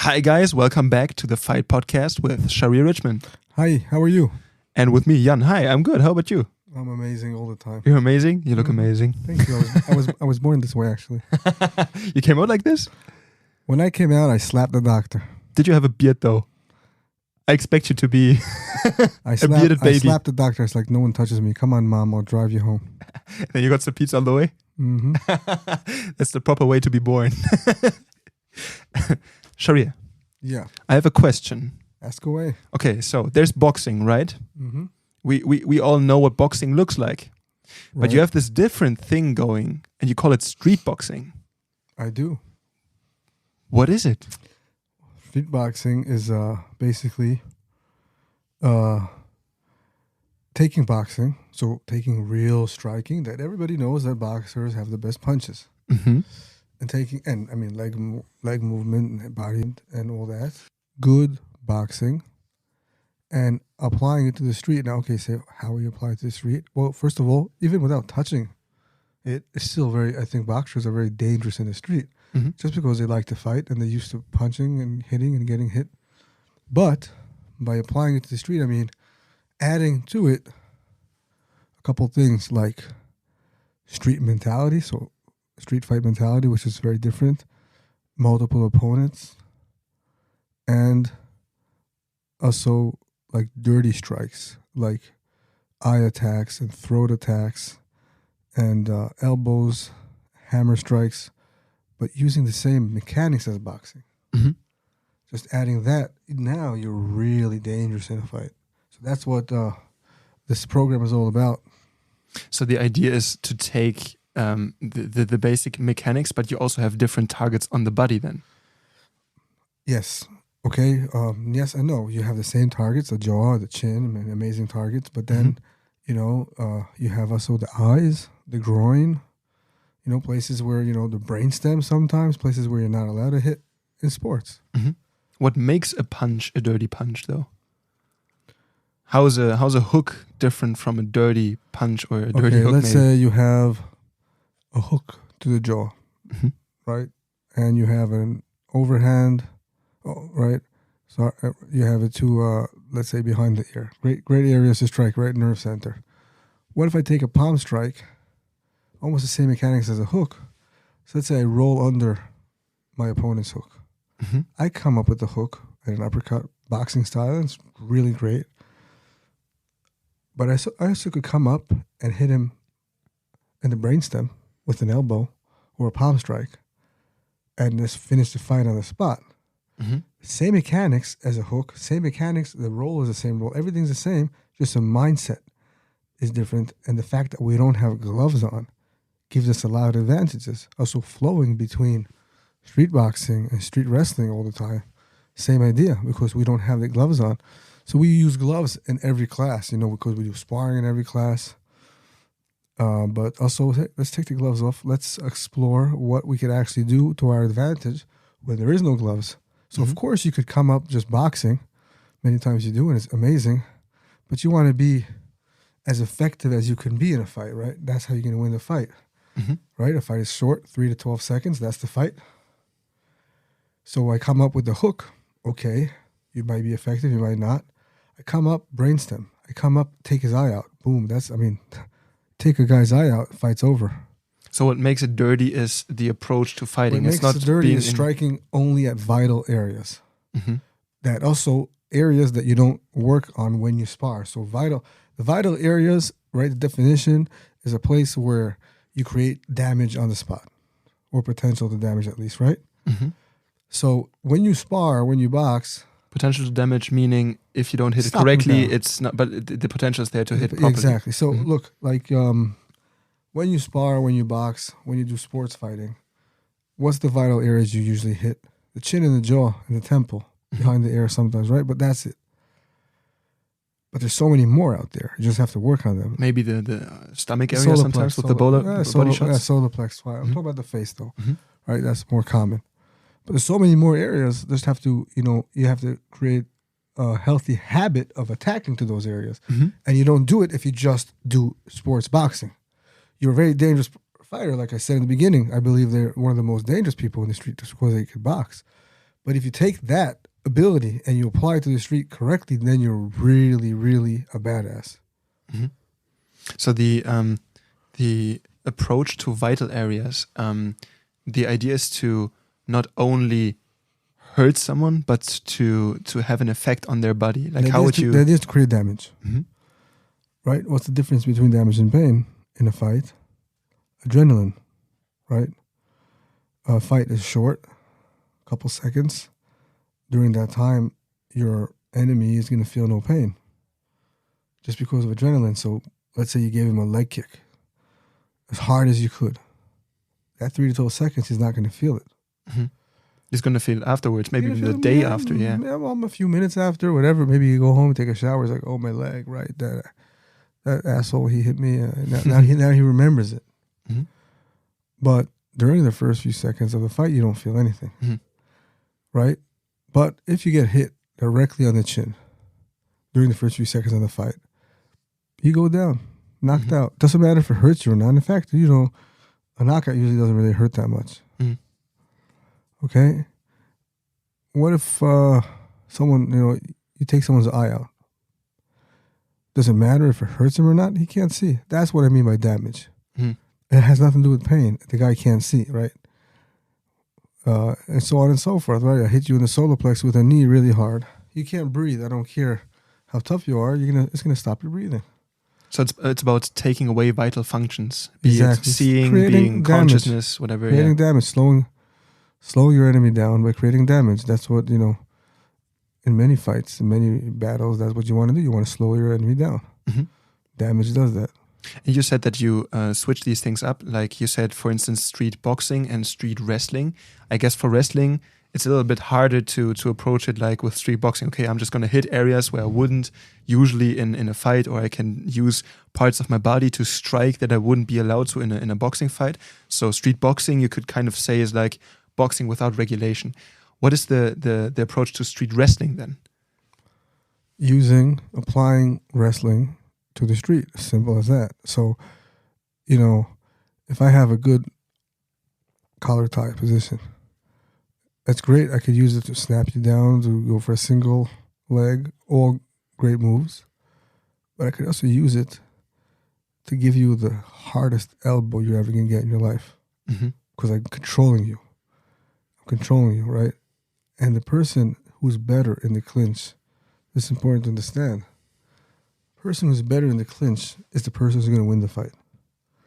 Hi guys, welcome back to the Fight Podcast with Sharir Richmond. Hi, how are you? And with me, Jan. Hi, I'm good. How about you? I'm amazing all the time. You're amazing. You look amazing. Thank you. I was born this way, actually. You came out like this? When I came out, I slapped the doctor. Did you have a beard though? I expect you to be a bearded baby. I slapped the doctor. It's like, no one touches me. Come on, Mom, I'll drive you home. Then you got some pizza on the way? Mm-hmm. That's the proper way to be born. Sharir. Yeah. I have a question. Ask away. Okay, so there's boxing, right? Mm-hmm. We all know what boxing looks like. But Right. you have this different thing going, and you call it street boxing. I do. What is it? Street boxing is basically taking boxing, so taking real striking that everybody knows that boxers have the best punches. Mm-hmm. And taking, and I mean, leg movement and body and all that. Good boxing and applying it to the street. Now, okay, so how we apply it to the street? Well, first of all, even without touching it, it's still I think boxers are very dangerous in the street Mm-hmm. just because they like to fight and they're used to punching and hitting and getting hit. But by applying it to the street, I mean, adding to it a couple things like street mentality, so street fight mentality, which is very different, multiple opponents, and also like dirty strikes, like eye attacks and throat attacks and elbows, hammer strikes, but using the same mechanics as boxing. Mm-hmm. Just adding that, now you're really dangerous in a fight. So that's what this program is all about. So the idea is to take the basic mechanics, but you also have different targets on the body then. Yes. Okay. Yes and no. You have the same targets, the jaw, the chin, I mean, amazing targets. But then, you have also the eyes, the groin, places where, the brainstem sometimes, places where you're not allowed to hit in sports. Mm-hmm. What makes a punch a dirty punch though? How's a hook different from a dirty punch or a dirty hook? Let's say you have a hook to the jaw, Mm-hmm. right? And you have an overhand, right? So you have it to, let's say, behind the ear. Great areas to strike, right nerve center. What if I take a palm strike, almost the same mechanics as a hook? So let's say I roll under my opponent's hook. Mm-hmm. I come up with the hook and an uppercut boxing style, and it's really great. But I also could come up and hit him in the brainstem with an elbow or a palm strike and just finish the fight on the spot. Mm-hmm. Same mechanics as a hook, same mechanics, the roll is the same roll, everything's the same, just the mindset is different. And the fact that we don't have gloves on gives us a lot of advantages. Also flowing between street boxing and street wrestling all the time. Same idea, because we don't have the gloves on. So we use gloves in every class, because we do sparring in every class. But also, let's take the gloves off. Let's explore what we could actually do to our advantage when there is no gloves. So, Mm-hmm. of course, you could come up just boxing. Many times you do, and it's amazing. But you want to be as effective as you can be in a fight, right? That's how you're going to win the fight, Mm-hmm. right? A fight is short, 3 to 12 seconds. That's the fight. So I come up with the hook. Okay, you might be effective, you might not. I come up, brainstem. I come up, take his eye out. Boom. Take a guy's eye out, fight's over. So what makes it dirty is the approach to fighting. What It's makes not it dirty being is striking only at vital areas. Mm-hmm. That also areas that you don't work on when you spar. So the vital areas, right? The definition is a place where you create damage on the spot, or potential to damage at least, right? Mm-hmm. So when you spar, when you box, Potential to damage meaning if you don't hit Stop it correctly, him down. it's not. But the potential is there to hit properly. exactly. So Mhm. look, like when you spar, when you box, when you do sports fighting, what's the vital areas you usually hit? The chin and the jaw and the temple, behind the ear sometimes, right? But that's it. But there's so many more out there. You just have to work on them. Maybe the stomach area Solar sometimes plex, with the body shots. solar plex. I'm Mhm. talking about the face though, Mhm. right? That's more common. But there's so many more areas. Just have to, you have to create a healthy habit of attacking to those areas. Mhm. And you don't do it if you just do sports boxing. You're a very dangerous fighter. Like I said in the beginning, I believe they're one of the most dangerous people in the street just because they can box. But if you take that ability and you apply it to the street correctly, then you're really, really a badass. Mm-hmm. So the approach to vital areas, the idea is to not only hurt someone, but to have an effect on their body. Like how would you? The idea is to create damage, right? What's the difference between damage and pain in a fight? Adrenaline, right? A fight is short, a couple seconds. During that time, your enemy is going to feel no pain just because of adrenaline. So let's say you gave him a leg kick as hard as you could. That 3 to 12 seconds, he's not going to feel it. Mm-hmm. He's going to feel it afterwards, maybe even the day after, yeah. Well, a few minutes after, whatever. Maybe you go home, take a shower. It's like, oh, my leg, right? That asshole, he hit me. Now he remembers it. Mm-hmm. But during the first few seconds of the fight, you don't feel anything, right? But if you get hit directly on the chin during the first few seconds of the fight, you go down, knocked out. Doesn't matter if it hurts you or not. In fact, a knockout usually doesn't really hurt that much. Okay? What if someone, you take someone's eye out? Doesn't matter if it hurts him or not. He can't see. That's what I mean by damage. It has nothing to do with pain. The guy can't see, right? And so on and so forth, right? I hit you in the solar plexus with a knee really hard. You can't breathe. I don't care how tough you are. It's gonna stop your breathing. So it's about taking away vital functions, be exactly. it seeing, being damage. consciousness, whatever. Creating damage, slowing your enemy down by creating damage. That's what, in many fights, in many battles, that's what you want to do. You want to slow your enemy down. Damage does that. And you said that you switch these things up. Like you said, for instance, street boxing and street wrestling. I guess for wrestling, it's a little bit harder to approach it like with street boxing. Okay, I'm just going to hit areas where I wouldn't usually in a fight, or I can use parts of my body to strike that I wouldn't be allowed to in a boxing fight. So street boxing, you could kind of say, is like boxing without regulation. What is the approach to street wrestling then? Applying wrestling to the street, simple as that. So, if I have a good collar tie position, that's great. I could use it to snap you down, to go for a single leg, all great moves. But I could also use it to give you the hardest elbow you're ever going to get in your life. Because I'm controlling you. Right? And the person who's better in the clinch, it's important to understand. The person who's better in the clinch is the person who's going to win the fight.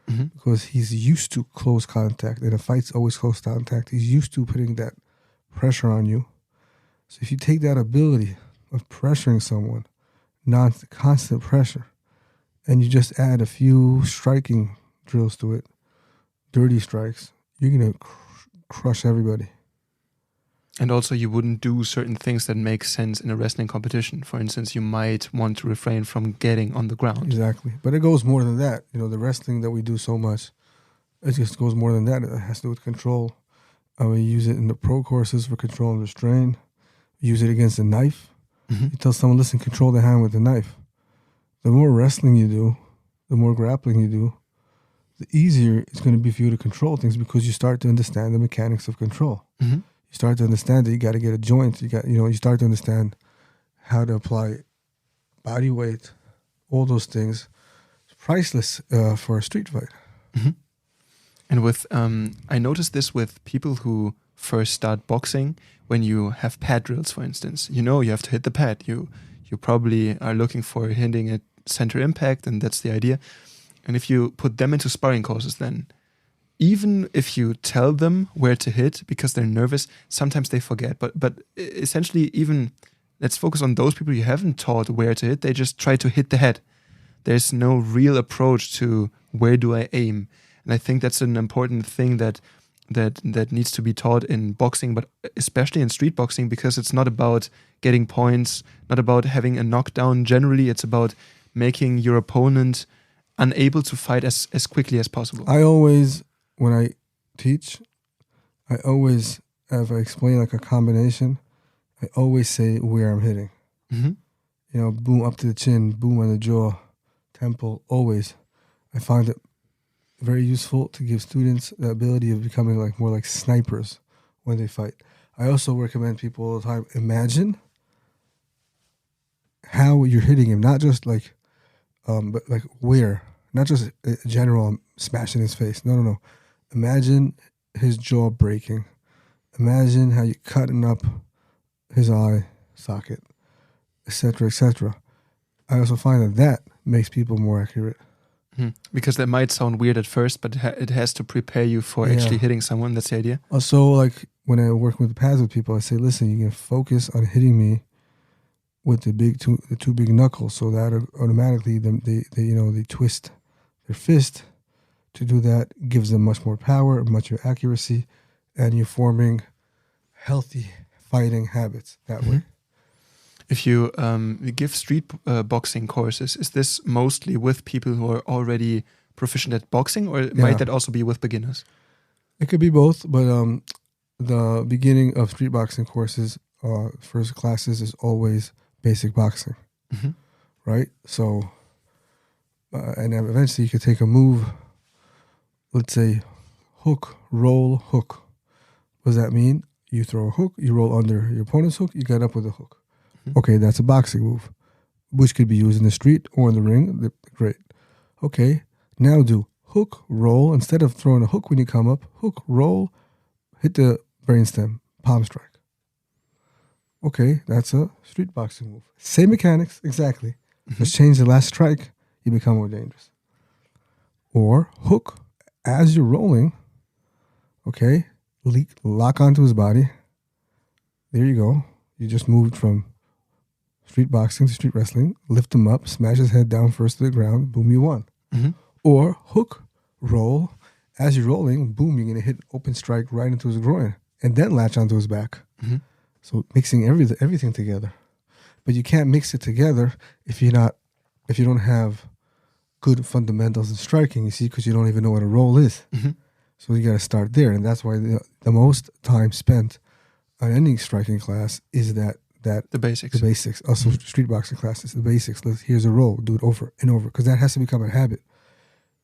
Because he's used to close contact, and a fight's always close contact. He's used to putting that pressure on you. So if you take that ability of pressuring someone, constant pressure, and you just add a few striking drills to it, dirty strikes, you're going to crush everybody. And also you wouldn't do certain things that make sense in a wrestling competition. For instance, you might want to refrain from getting on the ground. Exactly. But it goes more than that. The wrestling that we do so much, it just goes more than that. It has to do with control. We use it in the pro courses for control and restraint. We use it against a knife. You tell someone, listen, control the hand with the knife. The more wrestling you do, the more grappling you do, the easier it's going to be for you to control things, because you start to understand the mechanics of control. You start to understand that you got to get a joint. You start to understand how to apply body weight, all those things. It's priceless for a street fight. And I noticed this with people who first start boxing, when you have pad drills, for instance. You have to hit the pad. You probably are looking for hitting at center impact, and that's the idea. And if you put them into sparring courses, then even if you tell them where to hit because they're nervous, sometimes they forget. But essentially, even let's focus on those people you haven't taught where to hit. They just try to hit the head. There's no real approach to where do I aim. And I think that's an important thing that needs to be taught in boxing, but especially in street boxing, because it's not about getting points, not about having a knockdown. Generally, it's about making your opponent unable to fight as quickly as possible. When I teach, I explain like a combination, I always say where I'm hitting. Boom up to the chin, boom on the jaw, temple, always. I find it very useful to give students the ability of becoming more like snipers when they fight. I also recommend people all the time, imagine how you're hitting him, not just like, but like where, not just a general smashing his face. No. Imagine his jaw breaking. Imagine how you're cutting up his eye socket, etc., etc. I also find that makes people more accurate. Because that might sound weird at first, but it has to prepare you for actually hitting someone. That's the idea. Also, like when I work with pads with people, I say, listen, you can focus on hitting me with the two big knuckles, so that automatically they twist their fist. To do that gives them much more power, much more accuracy, and you're forming healthy fighting habits that way. If you give street boxing courses, is this mostly with people who are already proficient at boxing, or might that also be with beginners? It could be both, but the beginning of street boxing courses, first classes, is always basic boxing, right? So, and then eventually you could take a move, let's say hook, roll, hook. What does that mean? You throw a hook, you roll under your opponent's hook, you get up with a hook. Okay, that's a boxing move, which could be used in the street or in the ring. Great. Okay, now do hook, roll. Instead of throwing a hook when you come up, hook, roll, hit the brainstem, palm strike. Okay, that's a street boxing move. Same mechanics, exactly. Just change the last strike, you become more dangerous. Or hook, as you're rolling, okay, lock onto his body. There you go. You just moved from street boxing to street wrestling, lift him up, smash his head down first to the ground, boom, you won. Or hook, roll, as you're rolling, boom, you're going to hit open strike right into his groin and then latch onto his back. So mixing everything together. But you can't mix it together if you don't have good fundamentals in striking, you see, because you don't even know what a roll is. So you got to start there. And that's why the most time spent on any striking class is that the basics. The basics. Also, street boxing classes, the basics. Here's a roll. Do it over and over, because that has to become a habit.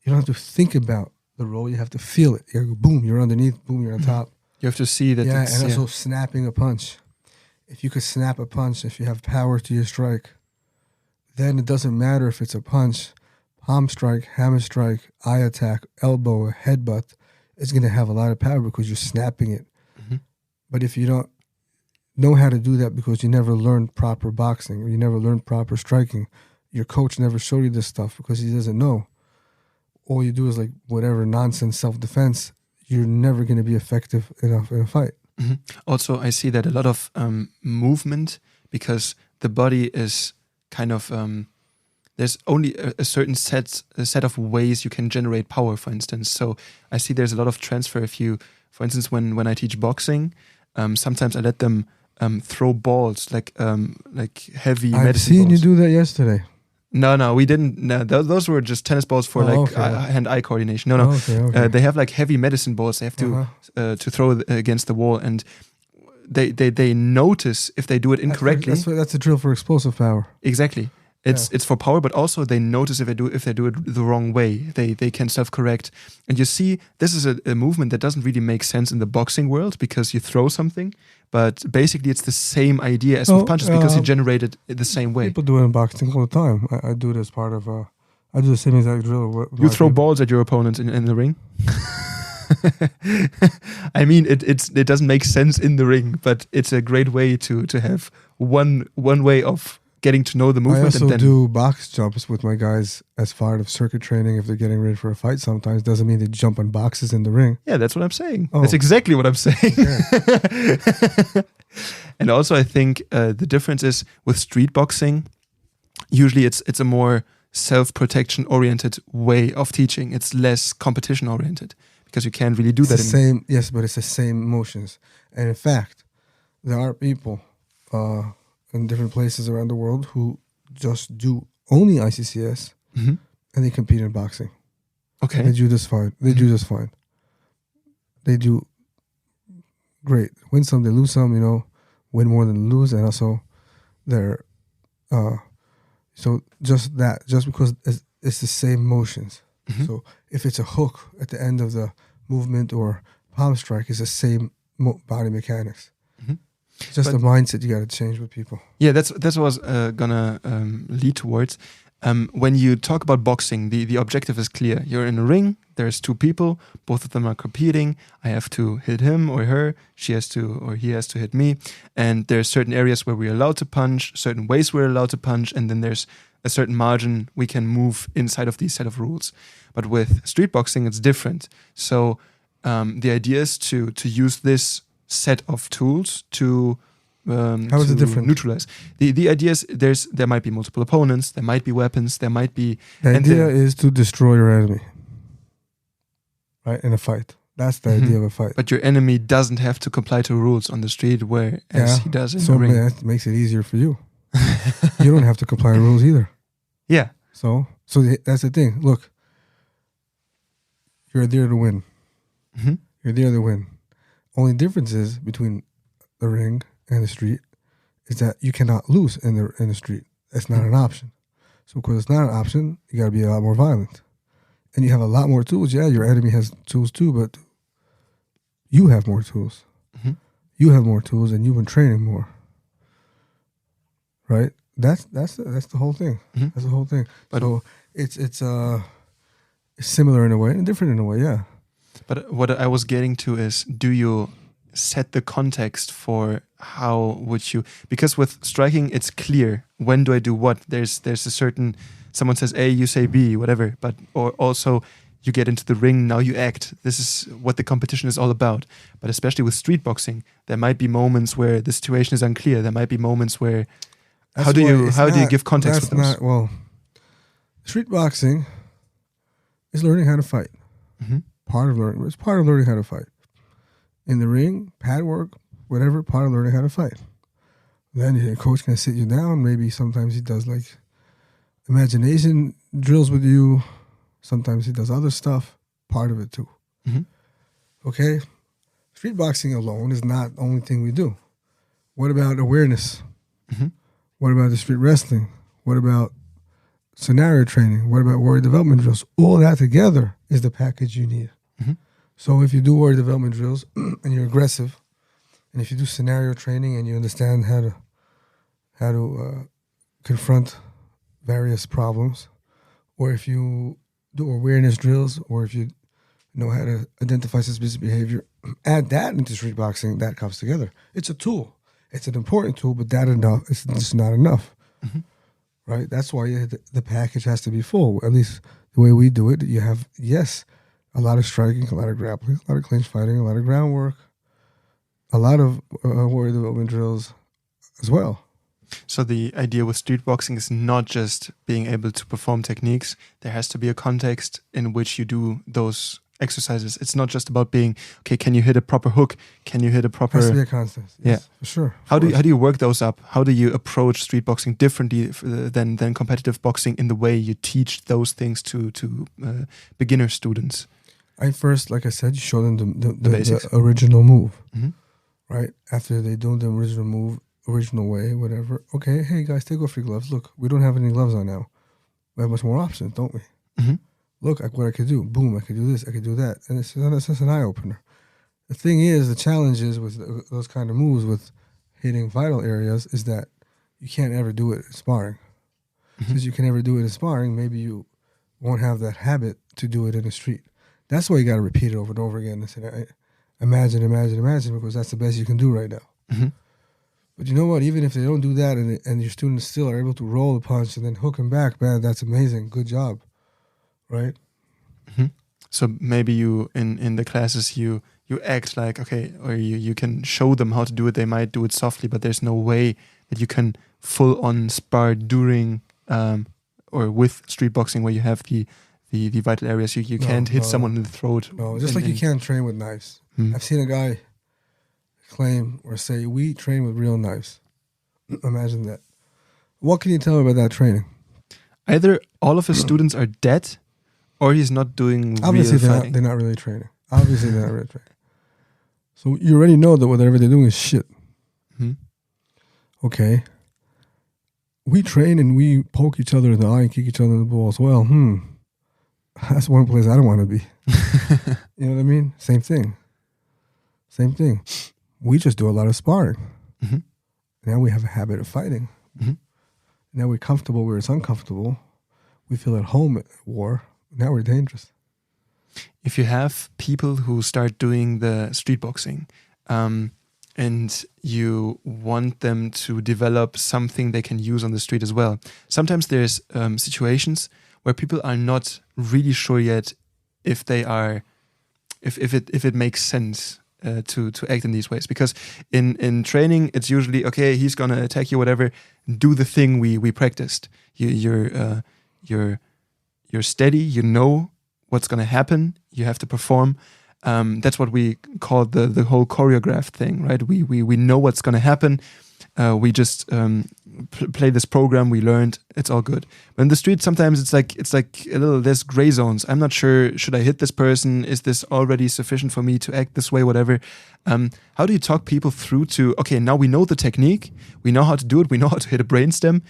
You don't have to think about the roll. You have to feel it. You go, boom, you're underneath. Boom, you're on top. You have to see that. Yeah, and also snapping a punch. If you could snap a punch, if you have power to your strike, then it doesn't matter if it's a punch, palm strike, hammer strike, eye attack, elbow, headbutt. It's going to have a lot of power because you're snapping it. But if you don't know how to do that because you never learned proper boxing or you never learned proper striking, your coach never showed you this stuff because he doesn't know, all you do is like whatever nonsense self-defense, you're never going to be effective enough in a fight. Also, I see that a lot of movement, because the body is kind of there's only a certain set of ways you can generate power, for instance. So I see there's a lot of transfer. If you, for instance, when I teach boxing, sometimes I let them throw balls like heavy medicine balls. I've seen you do that yesterday. No, we didn't. No, those were just tennis balls for hand-eye coordination. No. Okay. They have like heavy medicine balls. They have to throw against the wall, and they notice if they do it incorrectly. That's a drill for explosive power. Exactly. It's for power, but also they notice if they do it the wrong way. They can self-correct. And you see, this is a movement that doesn't really make sense in the boxing world, because you throw something, but basically it's the same idea as with punches, because you generate it the same way. People do it in boxing all the time. I do it as part of I do the same exact drill. You throw balls at your opponent in the ring? I mean, it doesn't make sense in the ring, but it's a great way to have one way of getting to know the movement. I also do box jumps with my guys as part of circuit training if they're getting ready for a fight sometimes. Doesn't mean they jump on boxes in the ring. Yeah, that's what I'm saying. That's exactly what I'm saying. Yeah. And also I think the difference is with street boxing, usually it's a more self-protection oriented way of teaching. It's less competition oriented, because you can't really do that. Yes, but it's the same motions. And in fact, there are people in different places around the world who just do only ICCS and they compete in boxing. Okay. And they do just fine. They do great. Win some, they lose some, win more than lose. And also they're, so just because it's the same motions. So if it's a hook at the end of the movement or palm strike, it's the same body mechanics. It's just a mindset you got to change with people. Yeah, that's what I was gonna lead towards. When you talk about boxing, the objective is clear. You're in a ring. There's two people. Both of them are competing. I have to hit him or her. She has to or he has to hit me. And there's certain areas where we're allowed to punch, certain ways we're allowed to punch, and then there's a certain margin we can move inside of these set of rules. But with street boxing, it's different. So the idea is to use this set of tools to how is it different? Neutralize. The idea is there might be multiple opponents, there might be weapons, there might be... The idea is to destroy your enemy, right, in a fight. That's the idea of a fight. But your enemy doesn't have to comply to rules on the street whereas he does in the ring. So that makes it easier for you. You don't have to comply to rules either. Yeah. So that's the thing. Look, you're there to win. Mm-hmm. You're there to win. Only difference is between the ring and the street is that you cannot lose in the street. That's not an option. So because it's not an option, you got to be a lot more violent. And you have a lot more tools. Yeah, your enemy has tools too, but you have more tools. Mm-hmm. You have more tools and you've been training more. Right? That's the whole thing. Mm-hmm. That's the whole thing. But so it's similar in a way and different in a way, yeah. But what I was getting to is, do you set the context for how would you... Because with striking, it's clear. When do I do what? There's a certain... Someone says A, you say B, whatever. But or also, you get into the ring, now you act. This is what the competition is all about. But especially with street boxing, there might be moments where the situation is unclear. There might be moments where... How do you give context for those? Well, street boxing is learning how to fight. Mm-hmm. It's part of learning how to fight. In the ring, pad work, whatever, part of learning how to fight. Then your coach can sit you down. Maybe sometimes he does like imagination drills with you. Sometimes he does other stuff. Part of it too. Mm-hmm. Okay? Street boxing alone is not the only thing we do. What about awareness? Mm-hmm. What about the street wrestling? What about scenario training? What about warrior development drills? All that together is the package you need. Mm-hmm. So if you do warrior development drills and you're aggressive, and if you do scenario training and you understand how to confront various problems, or if you do awareness drills, or if you know how to identify suspicious behavior, add that into street boxing, that comes together. It's a tool. It's an important tool, but it's just not enough. Mm-hmm. Right? That's why the package has to be full. At least the way we do it, you have, yes, a lot of striking, a lot of grappling, a lot of clinch fighting, a lot of groundwork, a lot of warrior development drills as well. So the idea with street boxing is not just being able to perform techniques. There has to be a context in which you do those exercises. It's not just about being, okay, can you hit a proper hook? Can you hit a proper... It has to be a constant. Yes, yeah, for sure. How do you work those up? How do you approach street boxing differently than competitive boxing in the way you teach those things to beginner students? I first, like I said, you show them the original move, mm-hmm. right? After they do the original move, original way, whatever. Okay, hey guys, take off your gloves. Look, we don't have any gloves on now. We have much more options, don't we? Mm-hmm. Look at what I could do. Boom, I could do this, I could do that. And it's just an eye-opener. The thing is, the challenge is with those kind of moves, with hitting vital areas, is that you can't ever do it in sparring. Mm-hmm. Since you can never do it in sparring, maybe you won't have that habit to do it in the street. That's why you got to repeat it over and over again and say, imagine, because that's the best you can do right now. Mm-hmm. But you know what? Even if they don't do that and your students still are able to roll the punch and then hook them back, man, that's amazing. Good job. Right? Mm-hmm. So maybe you, in the classes, you act like, okay, or you can show them how to do it. They might do it softly, but there's no way that you can full-on spar during or with street boxing where you have the vital areas. You can't hit someone in the throat. No, just like you can't train with knives. Mm-hmm. I've seen a guy claim or say, we train with real knives. Imagine that. What can you tell me about that training? Either all of his students are dead, or he's not doing Obviously real fighting. They're not really training. Obviously, they're not really training. So you already know that whatever they're doing is shit. Mm-hmm. Okay. We train and we poke each other in the eye and kick each other in the balls. Well, that's one place I don't want to be. You know what I mean? Same thing. We just do a lot of sparring. Mm-hmm. Now we have a habit of fighting. Mm-hmm. Now we're comfortable where it's uncomfortable. We feel at home at war. Now we're dangerous. If you have people who start doing the street boxing, and you want them to develop something they can use on the street as well, sometimes there's situations where people are not really sure yet if they are, if it makes sense to act in these ways. Because in training, it's usually, okay, he's gonna attack you, whatever. Do the thing we practiced. You're steady. You know what's gonna happen. You have to perform. That's what we call the whole choreographed thing, right? We know what's gonna happen. We just play this program we learned. It's all good. But in the street, sometimes it's like a little less gray zones. I'm not sure. Should I hit this person? Is this already sufficient for me to act this way? Whatever. How do you talk people through to? Okay, now we know the technique. We know how to do it. We know how to hit a brainstem.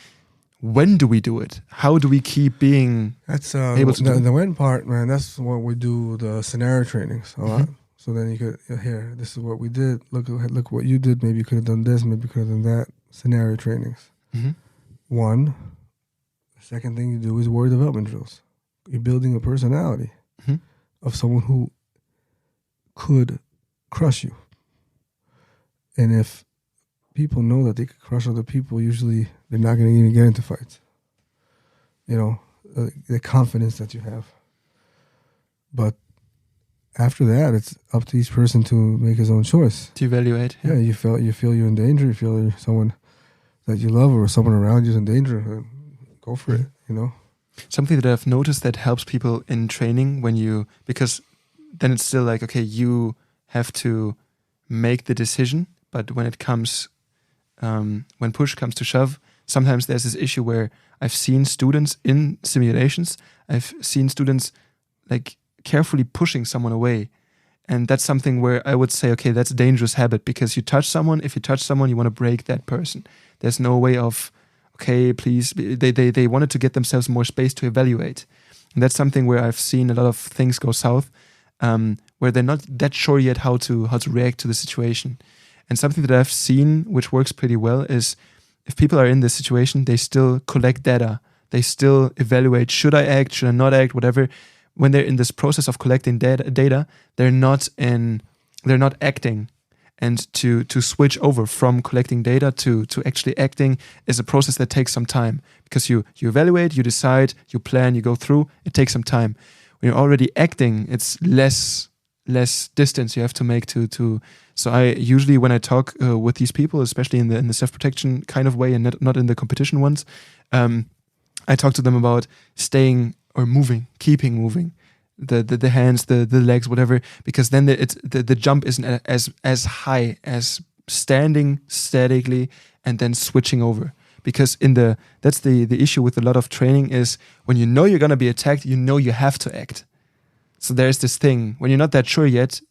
When do we do it? How do we keep being able to do it? The when part, man. That's what we do the scenario trainings a lot. So then you could here. This is what we did. Look what you did. Maybe you could have done this. Maybe you could have done that. Scenario trainings. One. The second thing you do is word development drills. You're building a personality of someone who could crush you. And if people know that they could crush other people, usually they're not going to even get into fights. You know, the confidence that you have. But after that, it's up to each person to make his own choice. To evaluate. Yeah, you feel you're in danger. You feel you're someone that you love or someone around you is in danger. Go for it, you know. Something that I've noticed that helps people in training because then it's still like, okay, you have to make the decision, but when it comes, when push comes to shove, sometimes there's this issue where I've seen students in simulations, I've seen students like carefully pushing someone away. And that's something where I would say, okay, that's a dangerous habit, because if you touch someone, you want to break that person. There's no way of, okay, please, they wanted to get themselves more space to evaluate. And that's something where I've seen a lot of things go south, where they're not that sure yet how to react to the situation. And something that I've seen, which works pretty well, is if people are in this situation, they still collect data. They still evaluate, should I act, should I not act, whatever. When they're in this process of collecting data, they're not acting. And to switch over from collecting data to actually acting is a process that takes some time, because you evaluate, you decide, you plan, you go through. It takes some time. When you're already acting, it's less distance you have to make to. So I usually, when I talk with these people, especially in the self-protection kind of way and not in the competition ones, I talk to them about staying or moving, keeping moving, the hands, the legs, whatever, because then the jump isn't as high as standing statically and then switching over. Because that's the issue with a lot of training is when you know you're gonna be attacked, you know you have to act. So there's this thing when you're not that sure yet.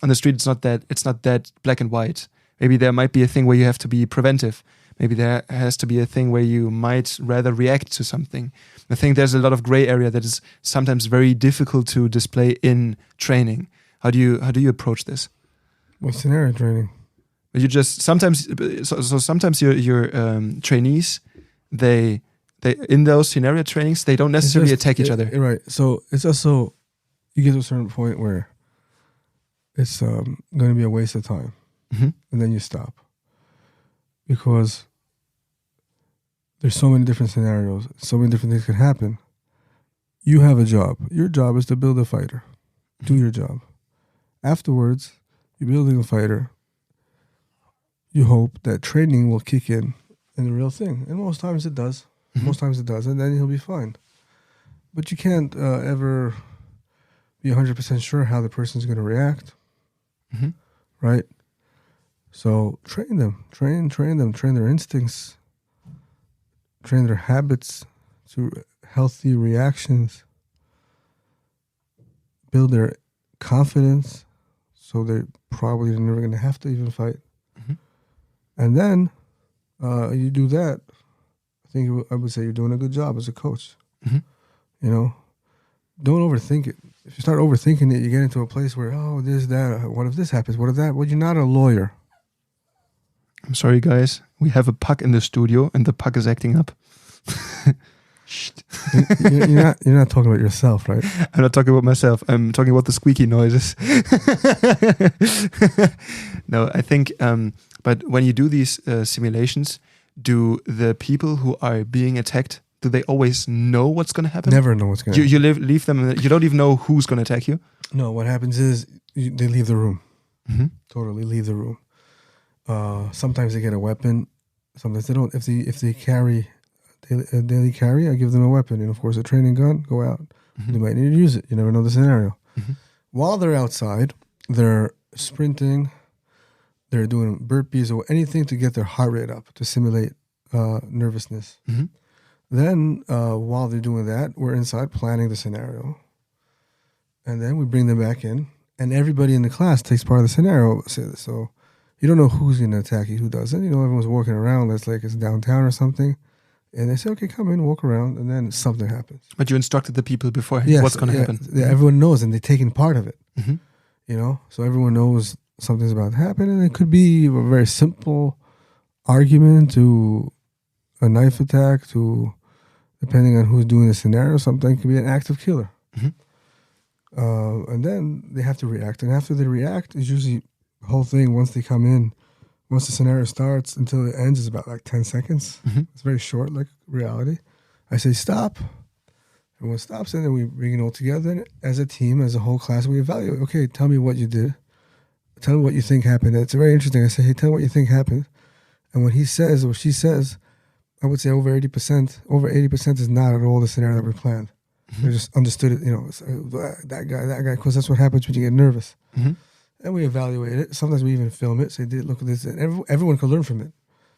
On the street, it's not that black and white. Maybe there might be a thing where you have to be preventive. Maybe there has to be a thing where you might rather react to something. I think there's a lot of gray area that is sometimes very difficult to display in training. How do you approach this? What scenario training? You just sometimes sometimes your trainees they in those scenario trainings they don't necessarily attack each other. Right. So it's also you get to a certain point where it's going to be a waste of time, and then you stop. Because there's so many different scenarios, so many different things can happen. You have a job. Your job is to build a fighter. Do your job. Afterwards, you're building a fighter. You hope that training will kick in the real thing. And most times it does. Most times it does. And then he'll be fine. But you can't ever be 100% sure how the person's going to react. Right? So train them, train their instincts, train their habits to healthy reactions, build their confidence so they're probably never going to have to even fight. And then you do that, I would say you're doing a good job as a coach. You know, don't overthink it. If you start overthinking it, you get into a place where, oh, this, that, what if this happens? What if that? Well, you're not a lawyer. I'm sorry, guys. We have a puck in the studio, and the puck is acting up. You're not talking about yourself, right? I'm not talking about myself. I'm talking about the squeaky noises. No, I think. But when you do these simulations, do the people who are being attacked, do they always know what's going to happen? Never know what's going to happen. You leave them. You don't even know who's going to attack you. No, what happens is they leave the room. Mm-hmm. Totally leave the room. Sometimes they get a weapon. Sometimes they don't. If they carry a daily carry, I give them a weapon. And of course, a training gun, go out. Mm-hmm. They might need to use it. You never know the scenario. Mm-hmm. While they're outside, they're sprinting, they're doing burpees or anything to get their heart rate up, to simulate nervousness. Mm-hmm. Then, while they're doing that, we're inside planning the scenario. And then we bring them back in. And everybody in the class takes part of the scenario. So you don't know who's going to attack you, who doesn't. You know, everyone's walking around. It's like it's downtown or something. And they say, okay, come in, walk around. And then something happens. But you instructed the people beforehand what's going to happen. Yeah, everyone knows, and they're taking part of it. Mm-hmm. You know? So everyone knows something's about to happen. And it could be a very simple argument to a knife attack to, depending on who's doing the scenario, something could be an active killer. Mm-hmm. And then they have to react. And after they react, it's usually the whole thing, once they come in, once the scenario starts until it ends, is about like 10 seconds. Mm-hmm. It's very short, like reality. I say, stop. Everyone stops, and then we bring it all together. And as a team, as a whole class, we evaluate. Okay, tell me what you did. Tell me what you think happened. It's very interesting. I say, hey, tell me what you think happened. And when he says or she says, I would say over 80%. Over 80% is not at all the scenario that we planned. Mm-hmm. They just understood it, you know, that guy, because that's what happens when you get nervous. Mm-hmm. And we evaluate it. Sometimes we even film it. Say, look at this. And everyone can learn from it.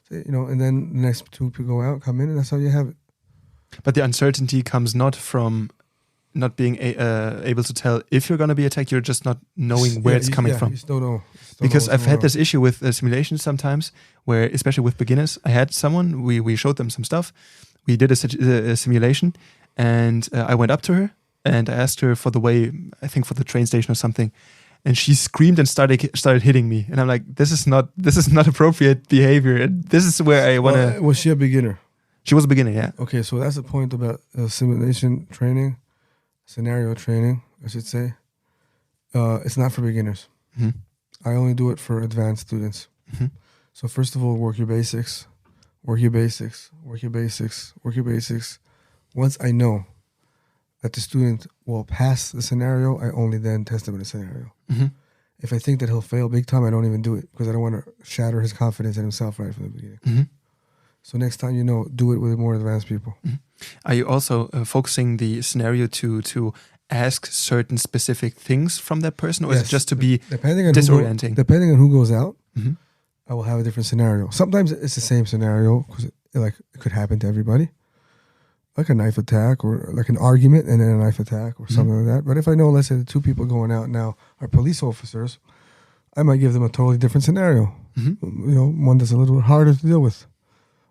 Say, you know, and then the next two people go out, come in, and that's how you have it. But the uncertainty comes not from not being able to tell if you're going to be attacked. You're just not knowing where it's coming from. You still know. Because I've had this issue with simulations sometimes, where, especially with beginners, I had someone, we showed them some stuff. We did a simulation, and I went up to her, and I asked her for the way, I think for the train station or something. And she screamed and started hitting me, and I'm like, "This is not appropriate behavior." And this is where I want to. Was she a beginner? She was a beginner, yeah. Okay, so that's the point about simulation training, scenario training, I should say. It's not for beginners. Mm-hmm. I only do it for advanced students. Mm-hmm. So first of all, work your basics. Work your basics. Work your basics. Work your basics. Once I know that the student will pass the scenario, I only then test him in a scenario. Mm-hmm. If I think that he'll fail big time, I don't even do it because I don't want to shatter his confidence in himself right from the beginning. Mm-hmm. So next time, do it with more advanced people. Mm-hmm. Are you also focusing the scenario to ask certain specific things from that person, or is it just to be disorienting? Depending on who goes out, mm-hmm. I will have a different scenario. Sometimes it's the same scenario because it could happen to everybody. Like a knife attack or like an argument and then a knife attack or something like that. But if I know, let's say the two people going out now are police officers, I might give them a totally different scenario. Mm-hmm. You know, one that's a little harder to deal with.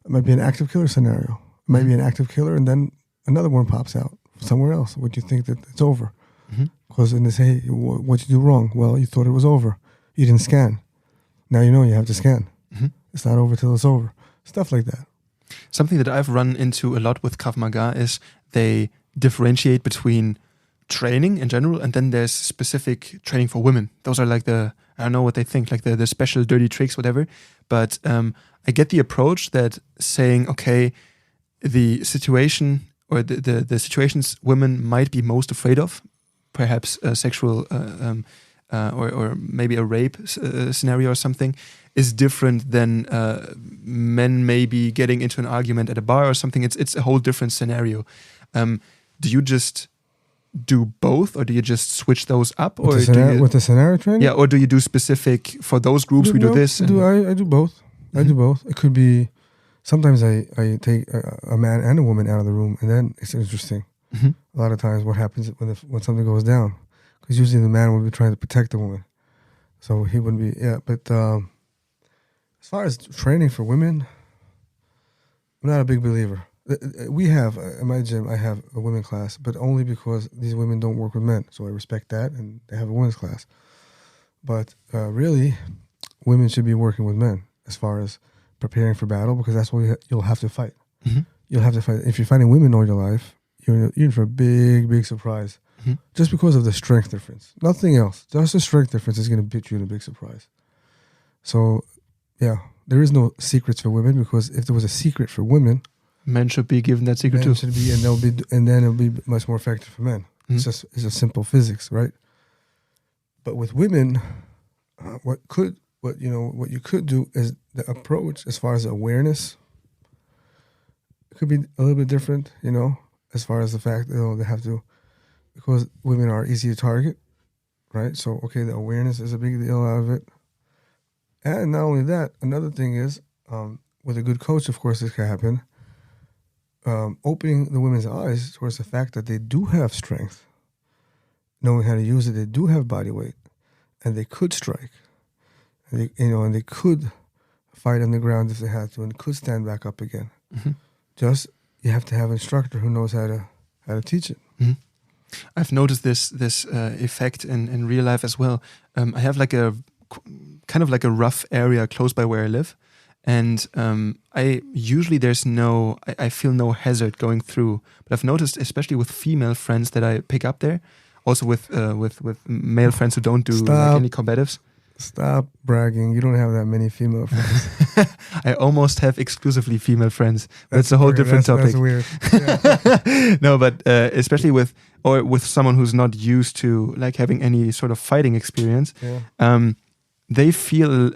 It might be an active killer scenario. It might be an active killer and then another one pops out somewhere else. Would you think that it's over? Because then they say, hey, what you do wrong? Well, you thought it was over. You didn't scan. Now you know you have to scan. Mm-hmm. It's not over till it's over. Stuff like that. Something that I've run into a lot with Krav Maga is they differentiate between training in general, and then there's specific training for women. Those are like I don't know what they think, like the special dirty tricks, whatever. But I get the approach that saying, okay, the situation or the situations women might be most afraid of, perhaps sexual or maybe a rape scenario or something, is different than men maybe getting into an argument at a bar or something. It's a whole different scenario. Do you just do both, or do you just switch those up, or with the scenario training? Yeah, or do you do specific for those groups? We do this. I do both. Mm-hmm. I do both. It could be sometimes I take a man and a woman out of the room, and then it's interesting. Mm-hmm. A lot of times, what happens when something goes down? Because usually the man will be trying to protect the woman, so he wouldn't be. Yeah, but as far as training for women, I'm not a big believer. We have, in my gym, I have a women class, but only because these women don't work with men. So I respect that, and they have a women's class. But really, women should be working with men. as far as preparing for battle, because that's what you'll have to fight. Mm-hmm. You'll have to fight. If you're fighting women all your life, you're in for a big surprise. Mm-hmm. Just because of the strength difference. Nothing else. Just the strength difference is going to put you in a big surprise. So, yeah, there is no secrets for women, because if there was a secret for women, men should be given that secret too. Should be, and then it'll be much more effective for men. Mm-hmm. It's just simple physics, right? But with women, what you could do is the approach as far as awareness. It could be a little bit different, as far as the fact that they have to, because women are easy to target, right? So, okay, the awareness is a big deal out of it. And not only that, another thing is, with a good coach, of course, this can happen, opening the women's eyes towards the fact that they do have strength, knowing how to use it, they do have body weight, and they could strike, and they could fight on the ground if they had to, and could stand back up again. Mm-hmm. Just, you have to have an instructor who knows how to teach it. Mm-hmm. I've noticed this effect in real life as well. I have like a kind of like a rough area close by where I live, and I usually I feel no hazard going through. But I've noticed, especially with female friends that I pick up there, also with male friends who don't do like any combatives. Stop bragging. You don't have that many female friends. I almost have exclusively female friends. That's a whole different topic. That's weird. Yeah. No, but especially with someone who's not used to like having any sort of fighting experience, they feel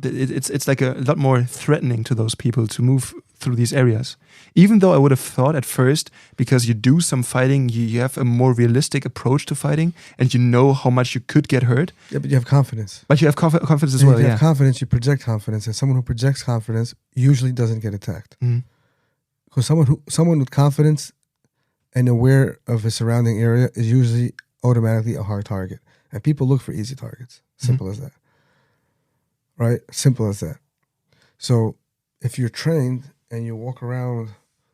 it's like a lot more threatening to those people to move through these areas. Even though I would have thought at first, because you do some fighting, you have a more realistic approach to fighting, and you know how much you could get hurt. Yeah, but you have confidence. But you have confidence as well. If you have confidence, you project confidence, and someone who projects confidence usually doesn't get attacked. Mm-hmm. Because someone with confidence and aware of his surrounding area is usually automatically a hard target, and people look for easy targets. Simple as that. Right? Simple as that. So if you're trained and you walk around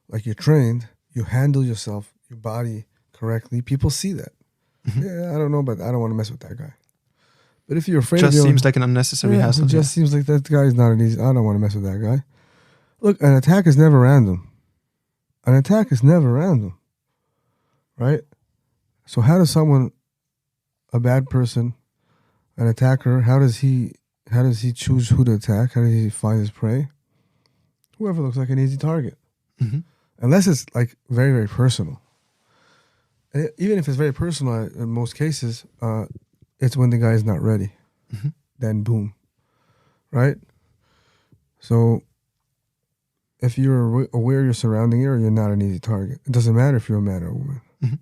like you're trained, you handle yourself, your body correctly, people see that. Mm-hmm. Yeah, I don't know, but I don't want to mess with that guy. But if you're afraid just seems like an unnecessary hassle. It just seems like that guy is not an easy, I don't want to mess with that guy. Look, an attack is never random. Right? So how does someone, a bad person, an attacker, how does he choose who to attack? How does he find his prey? Whoever looks like an easy target. Mm-hmm. Unless it's like very, very personal. And even if it's very personal, in most cases, it's when the guy is not ready. Mm-hmm. Then boom. Right? So if you're aware of your surrounding area, you're not an easy target. It doesn't matter if you're a man or a woman. Mm-hmm.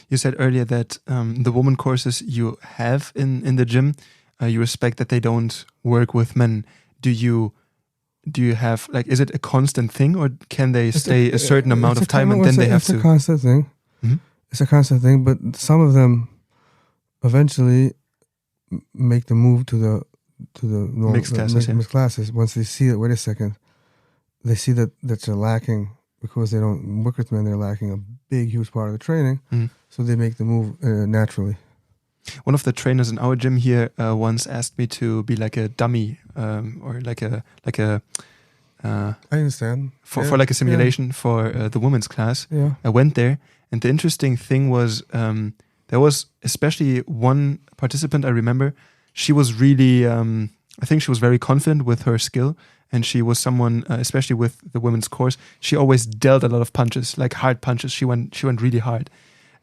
You said earlier that the woman courses you have in the gym, you respect that they don't work with men. Do you have, like, is it a constant thing, or can they stay a certain amount of time and then they have to? It's a constant thing. Mm-hmm. It's a constant thing, but some of them eventually make the move to the mixed classes. Mixed classes. Once they see it, wait a second, they see that they're lacking, because they don't work with men. They're lacking a big, huge part of the training, so they make the move naturally. One of the trainers in our gym here once asked me to be like a dummy, or like a. I understand. For like a simulation for the women's class. Yeah. I went there, and the interesting thing was there was especially one participant I remember. She was really, I think she was very confident with her skill, and she was someone, especially with the women's course, she always dealt a lot of punches, like hard punches. She went really hard.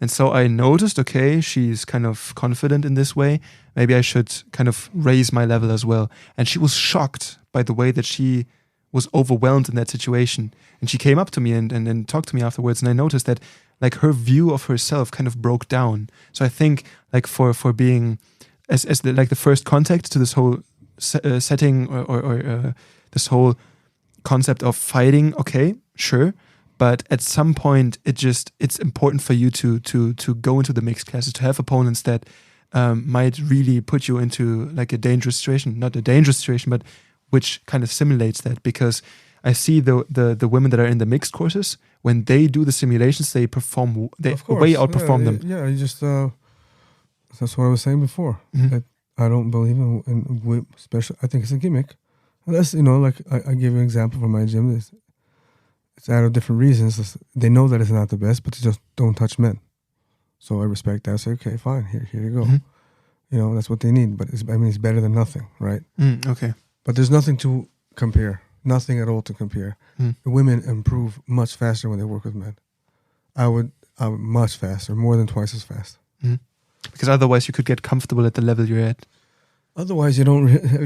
And so I noticed, okay, she's kind of confident in this way. Maybe I should kind of raise my level as well. And she was shocked by the way that she was overwhelmed in that situation. And she came up to me and then talked to me afterwards. And I noticed that, like, her view of herself kind of broke down. So I think, like, for being as the first contact to this whole setting or this whole concept of fighting, okay, sure. But at some point, it's important for you to go into the mixed classes, to have opponents that might really put you into like a dangerous situation. Not a dangerous situation, but which kind of simulates that. Because I see the women that are in the mixed courses, when they do the simulations, they way outperform them. Yeah, you just that's what I was saying before. Mm-hmm. That I don't believe in especially, I think it's a gimmick. Unless, like I give you an example from my gym. It's out of different reasons. They know that it's not the best, but they just don't touch men. So I respect that. I say, okay, fine, here you go. Mm-hmm. That's what they need. But it's better than nothing, right? Okay. But there's nothing to compare. Nothing at all to compare. The women improve much faster when they work with men. I would much faster, more than twice as fast. Because otherwise you could get comfortable at the level you're at. Otherwise, you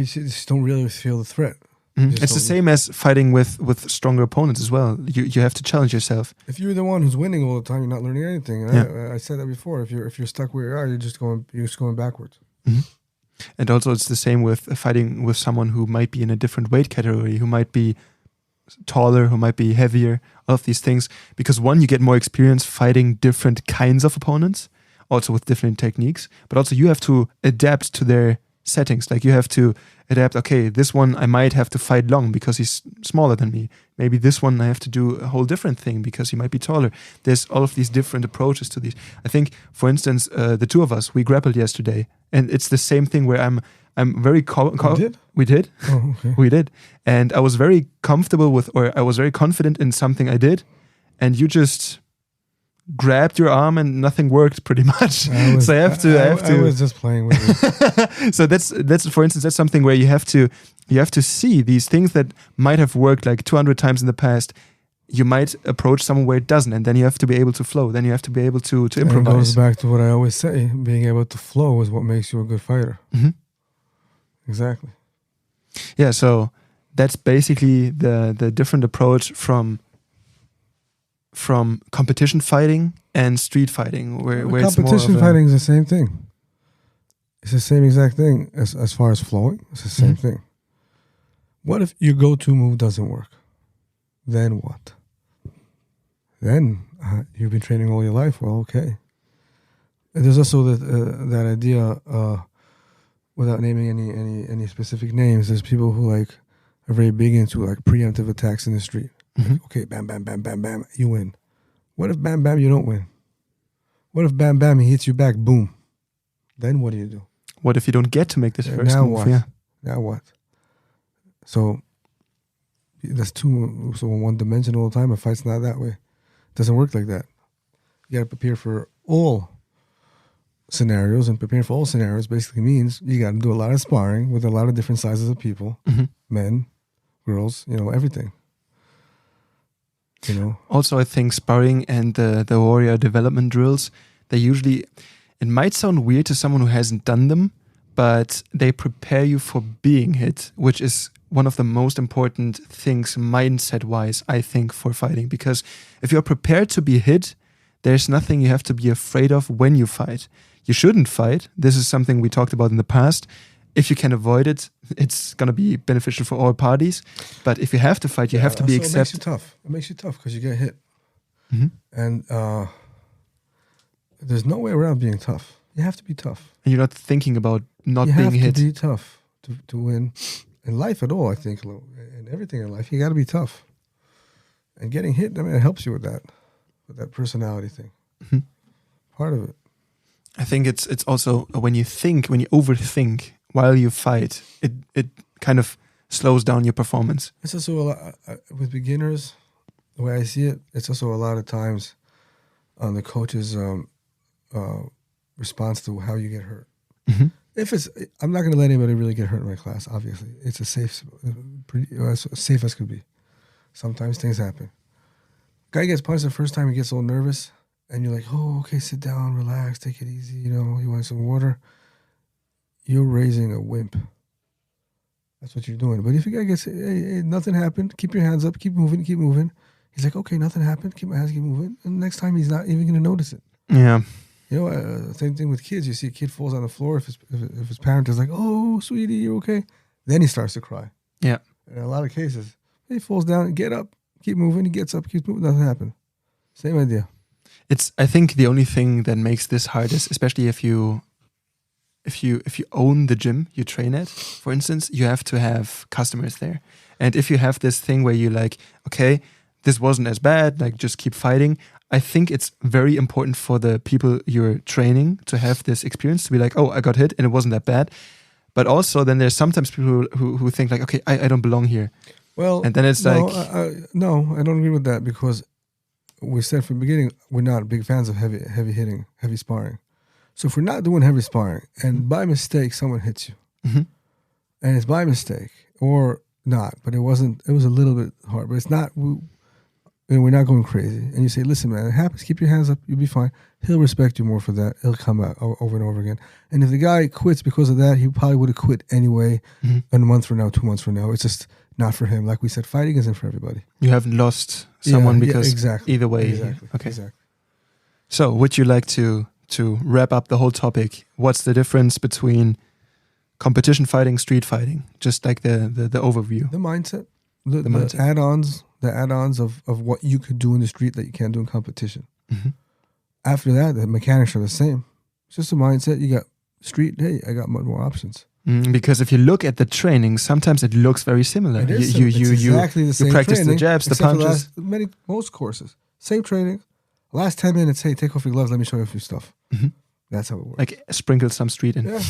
just don't really feel the threat. It's the same as fighting with stronger opponents as well. You have to challenge yourself. If you're the one who's winning all the time, you're not learning anything. I said that before. If you're stuck where you are, you're just going backwards. Mm-hmm. And also, it's the same with fighting with someone who might be in a different weight category, who might be taller, who might be heavier. All of these things, because one, you get more experience fighting different kinds of opponents, also with different techniques. But also, you have to adapt to their settings. Like you have to adapt, okay, this one I might have to fight long because he's smaller than me. Maybe this one I have to do a whole different thing because he might be taller. There's all of these different approaches to these. I think, for instance, the two of us, we grappled yesterday, and it's the same thing where I'm very... We did? Oh, okay. We did. And I was very comfortable with, or I was very confident in something I did, and you just grabbed your arm and nothing worked pretty much. I was just playing with it. So that's for instance, that's something where you have to see these things that might have worked like 200 times in the past. You might approach someone where it doesn't, and then you have to be able to flow. Then you have to be able to improvise. And it goes back to what I always say: being able to flow is what makes you a good fighter. Mm-hmm. Exactly. Yeah. So that's basically the different approach from competition fighting and street fighting, where competition fighting is the same thing. It's the same exact thing as far as flowing. It's the same thing. What if your go-to move doesn't work? Then what? Then you've been training all your life. Well, okay. And there's also that idea, without naming any specific names. There's people who are very big into preemptive attacks in the street. Okay, bam, bam, bam, bam, bam, you win. What if bam, bam, you don't win? What if bam, bam, he hits you back, boom? Then what do you do? What if you don't get to make this first now move? What? Yeah. Now what? So that's one dimension all the time. A fight's not that way. It doesn't work like that. You got to prepare for all scenarios, and preparing for all scenarios basically means you got to do a lot of sparring with a lot of different sizes of people, men, girls, everything. Also, I think sparring and the warrior development drills, they usually, it might sound weird to someone who hasn't done them, but they prepare you for being hit, which is one of the most important things mindset-wise, I think, for fighting. Because if you're prepared to be hit, there's nothing you have to be afraid of when you fight. You shouldn't fight. This is something we talked about in the past. If you can avoid it, it's going to be beneficial for all parties. But if you have to fight, you have to be accepted. It makes you tough because you get hit. And there's no way around being tough. You have to be tough. And you're not thinking about not being hit. You have to be tough to win. In life at all, I think, in everything in life, you got to be tough. And getting hit, it helps you with that personality thing. Part of it. I think it's also when you overthink while you fight, it kind of slows down your performance. It's also a lot, with beginners, the way I see it, it's also a lot of times on the coach's response to how you get hurt. I'm not going to let anybody really get hurt in my class, obviously. It's as safe as could be. Sometimes things happen. Guy gets punched the first time, he gets a little nervous, and you're like, oh, okay, sit down, relax, take it easy, you want some water. You're raising a wimp. That's what you're doing. But if a guy gets, hey, nothing happened, keep your hands up, keep moving. He's like, okay, nothing happened, keep my hands, keep moving. And next time he's not even going to notice it. Yeah. Same thing with kids. You see a kid falls on the floor. If his parent is like, oh, sweetie, you okay? Then he starts to cry. Yeah. In a lot of cases, he falls down, get up, keep moving. He gets up, keeps moving, nothing happened. Same idea. I think the only thing that makes this hard is, especially if you own the gym you train at, for instance, you have to have customers there. And if you have this thing where you're like, okay, this wasn't as bad, just keep fighting. I think it's very important for the people you're training to have this experience, to be like, oh, I got hit and it wasn't that bad. But also, then there's sometimes people who think like, okay, I don't belong here. Well, and then it's no, like, no, I don't agree with that because we said from the beginning we're not big fans of heavy hitting, heavy sparring. So if we're not doing heavy sparring and by mistake someone hits you, and it's by mistake or not, but it was a little bit hard, but it's not. We're not going crazy. And you say, listen, man, it happens. Keep your hands up. You'll be fine. He'll respect you more for that. He'll come back over and over again. And if the guy quits because of that, he probably would have quit anyway a month from now, 2 months from now. It's just not for him. Like we said, fighting isn't for everybody. You haven't lost someone because exactly. either way. Exactly. Okay. Exactly. So would you like to wrap up the whole topic? What's the difference between competition fighting, street fighting? Just like the overview. The mindset. The mindset. The add-ons of what you could do in the street that you can't do in competition. After that, the mechanics are the same. It's just a mindset. You got street, hey, I got more options. Because if you look at the training, sometimes it looks very similar. It is exactly the same. You practice training, the jabs, the punches. Most courses, same training. Last 10 minutes, hey, take off your gloves. Let me show you a few stuff. That's how it works. Like sprinkle some street in. Yeah,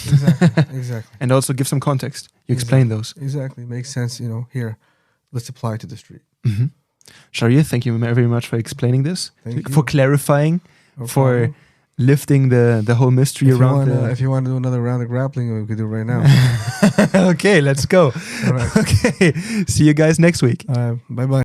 exactly. And also give some context. You explain those. Exactly. Makes sense. Here, let's apply it to the street. Sharir, thank you very much for explaining this, Thank for you. clarifying, No for problem. lifting the whole mystery around. If you want to do another round of grappling, we could do it right now. Okay, let's go. All right. Okay, see you guys next week. Bye-bye.